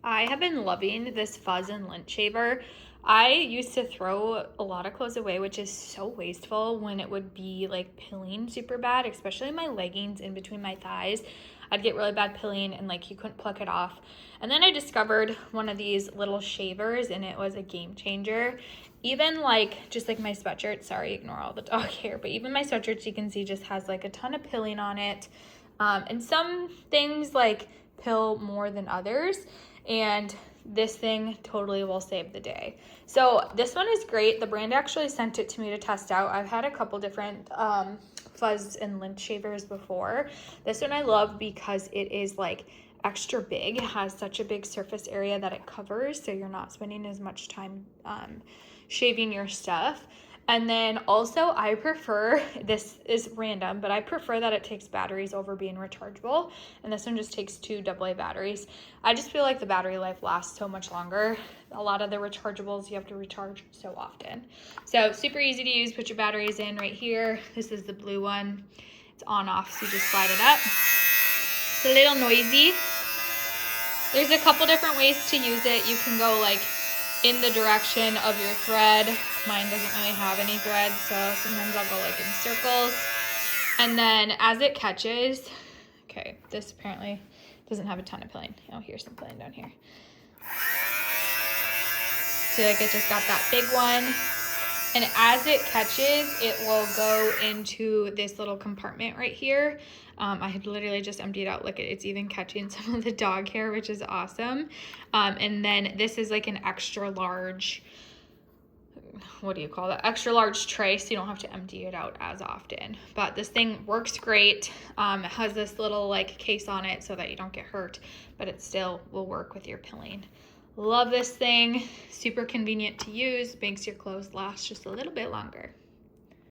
I have been loving this Fuzz and Lint shaver. I used to throw a lot of clothes away, which is so wasteful when it would be like pilling super bad, especially my leggings in between my thighs. I'd get really bad pilling and like you couldn't pluck it off. And then I discovered one of these little shavers and it was a game changer. Even like, just like my sweatshirt, sorry, ignore all the dog hair, but even my sweatshirts you can see just has like a ton of pilling on it. And some things like pill more than others. And this thing totally will save the day. So this one is great. The brand actually sent it to me to test out. I've had a couple different Fuzz and Lint shavers before. This one I love because it is like extra big. It has such a big surface area that it covers, so you're not spending as much time shaving your stuff. And then also I prefer, this is random, but I prefer that it takes batteries over being rechargeable. And this one just takes 2 AA batteries. I just feel like the battery life lasts so much longer. A lot of the rechargeables you have to recharge so often. So super easy to use. Put your batteries in right here. This is the blue one. It's on off, so you just slide it up. It's a little noisy. There's a couple different ways to use it. You can go like in the direction of your thread. Mine doesn't really have any thread, so sometimes I'll go like in circles. And then as it catches, okay, this apparently doesn't have a ton of pilling. Oh, here's some pilling down here. See, like it just got that big one. And as it catches, it will go into this little compartment right here. I had literally just emptied out. Look, it's even catching some of the dog hair, which is awesome. And then this is like an extra large, what do you call that? Extra large tray, so you don't have to empty it out as often. But this thing works great. It has this little like case on it so that you don't get hurt, but it still will work with your pilling. Love this thing. Super convenient to use. Makes your clothes last just a little bit longer.